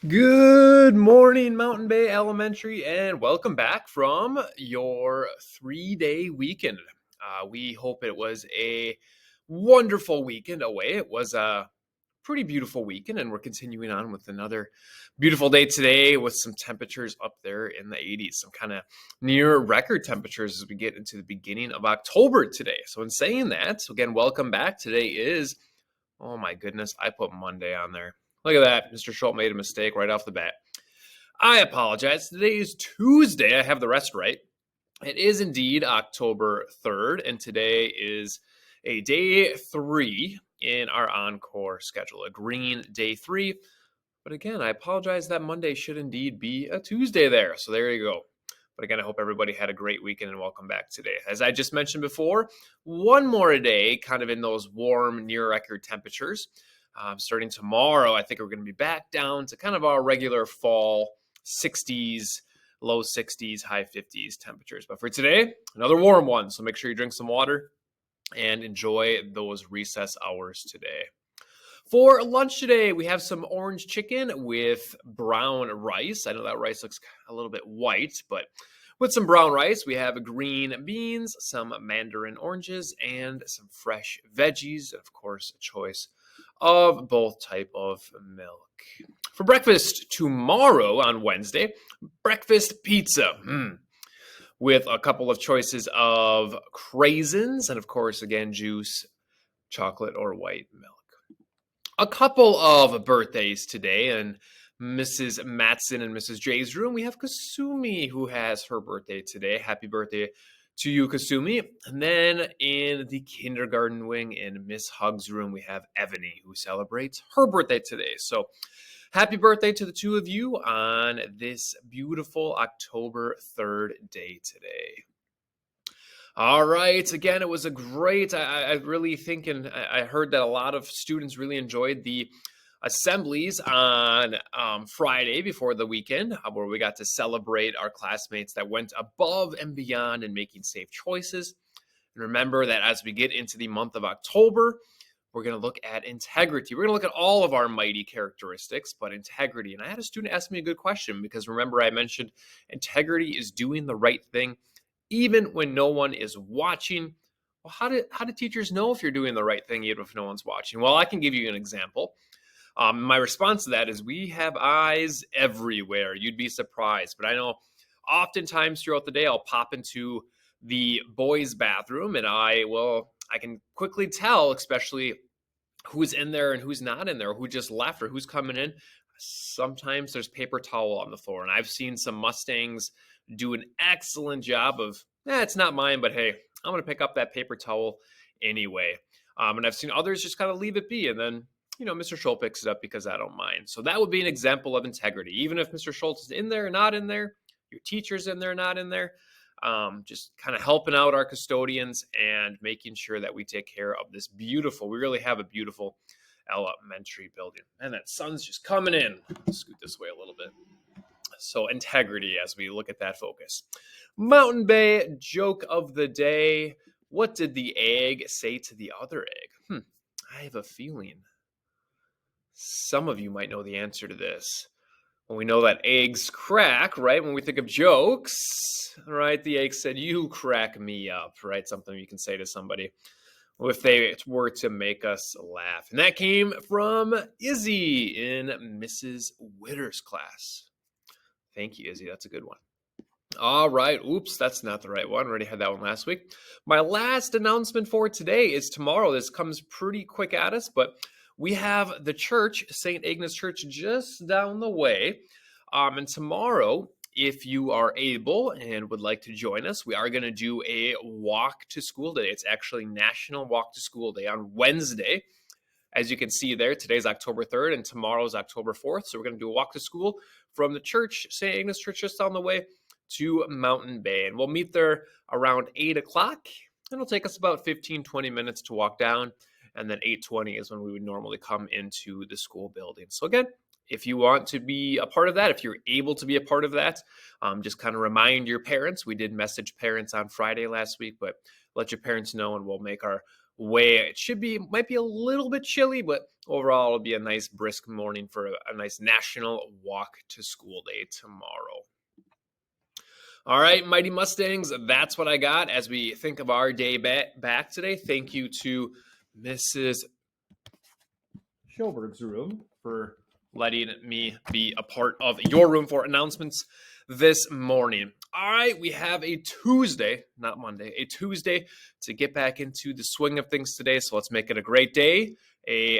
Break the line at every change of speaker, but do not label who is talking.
Good morning, Mountain Bay Elementary, and welcome back from your 3-day weekend. We hope it was a wonderful weekend away. It was a pretty beautiful weekend, and we're continuing on with another beautiful day today with some temperatures up there in the 80s, some kind of near record temperatures as we get into the beginning of October today. So, in saying that, again, welcome back. Today is, oh my goodness, I put Monday on there. Look at that. Mr. Schultz made a mistake right off the bat. I apologize. Today is Tuesday. I have the rest right. It is indeed October 3rd, and today is a day 3 in our encore schedule, a green day 3. But again, I apologize that Monday should indeed be a Tuesday there. So there you go. But again, I hope everybody had a great weekend and welcome back today. As I just mentioned before, one more a day, kind of in those warm, near record temperatures. Starting tomorrow, I think we're going to be back down to kind of our regular fall 60s, low 60s, high 50s temperatures. But for today, another warm one. So make sure you drink some water and enjoy those recess hours today. For lunch today, we have some orange chicken with brown rice. I know that rice looks a little bit white, but with some brown rice, we have green beans, some mandarin oranges, and some fresh veggies, and of course, a choice of both type of milk. For breakfast tomorrow on Wednesday, breakfast pizza. With a couple of choices of craisins, and of course, again, juice, chocolate, or white milk. A couple of birthdays today, and Mrs. Matson and Mrs. J's room, we have Kasumi, who has her birthday today. Happy birthday to you, Kasumi. And then in the kindergarten wing in Miss Hug's room, we have Evany, who celebrates her birthday today. So happy birthday to the two of you on this beautiful October 3rd day today. All right. Again, it was a great, I really think, and I heard that a lot of students really enjoyed the assemblies on Friday before the weekend, where we got to celebrate our classmates that went above and beyond in making safe choices. And remember that as we get into the month of October, we're going to look at integrity. We're going to look at all of our mighty characteristics, but integrity. And I had a student ask me a good question because remember I mentioned integrity is doing the right thing even when no one is watching. Well, how do teachers know if you're doing the right thing even if no one's watching? Well, I can give you an example. My response to that is we have eyes everywhere. You'd be surprised. But I know oftentimes throughout the day, I'll pop into the boys' bathroom and I can quickly tell, especially who's in there and who's not in there, who just left or who's coming in. Sometimes there's paper towel on the floor. And I've seen some Mustangs do an excellent job of, it's not mine, but hey, I'm going to pick up that paper towel anyway. And I've seen others just kind of leave it be. And then, Mr. Schultz picks it up because I don't mind. So that would be an example of integrity. Even if Mr. Schultz is in there or not in there, your teacher's in there or not in there, just kind of helping out our custodians and making sure that we take care of this we really have a beautiful elementary building. And that sun's just coming in. Scoot this way a little bit. So integrity as we look at that focus. Mountain Bay joke of the day. What did the egg say to the other egg? I have a feeling some of you might know the answer to this. Well, we know that eggs crack, right? When we think of jokes, right? The egg said, "You crack me up," right? Something you can say to somebody if they were to make us laugh. And that came from Izzy in Mrs. Witter's class. Thank you, Izzy. That's a good one. All right. Oops, that's not the right one. Already had that one last week. My last announcement for today is tomorrow. This comes pretty quick at us, but we have the church, St. Agnes Church, just down the way. And tomorrow, if you are able and would like to join us, we are going to do a walk to school day. It's actually National Walk to School Day on Wednesday. As you can see there, today's October 3rd and tomorrow's October 4th. So we're going to do a walk to school from the church, St. Agnes Church, just on the way to Mountain Bay. And we'll meet there around 8 o'clock. It'll take us about 15, 20 minutes to walk down. And then 8:20 is when we would normally come into the school building. So again, if you want to be a part of that, if you're able to be a part of that, just kind of remind your parents. We did message parents on Friday last week, but let your parents know and we'll make our way. Might be a little bit chilly, but overall it'll be a nice brisk morning for a nice national walk to school day tomorrow. All right, Mighty Mustangs, that's what I got as we think of our day back today. Thank you to Mrs. Schilberg's room for letting me be a part of your room for announcements this morning. All right, we have a Tuesday, not Monday, a Tuesday to get back into the swing of things today. So let's make it a great day, a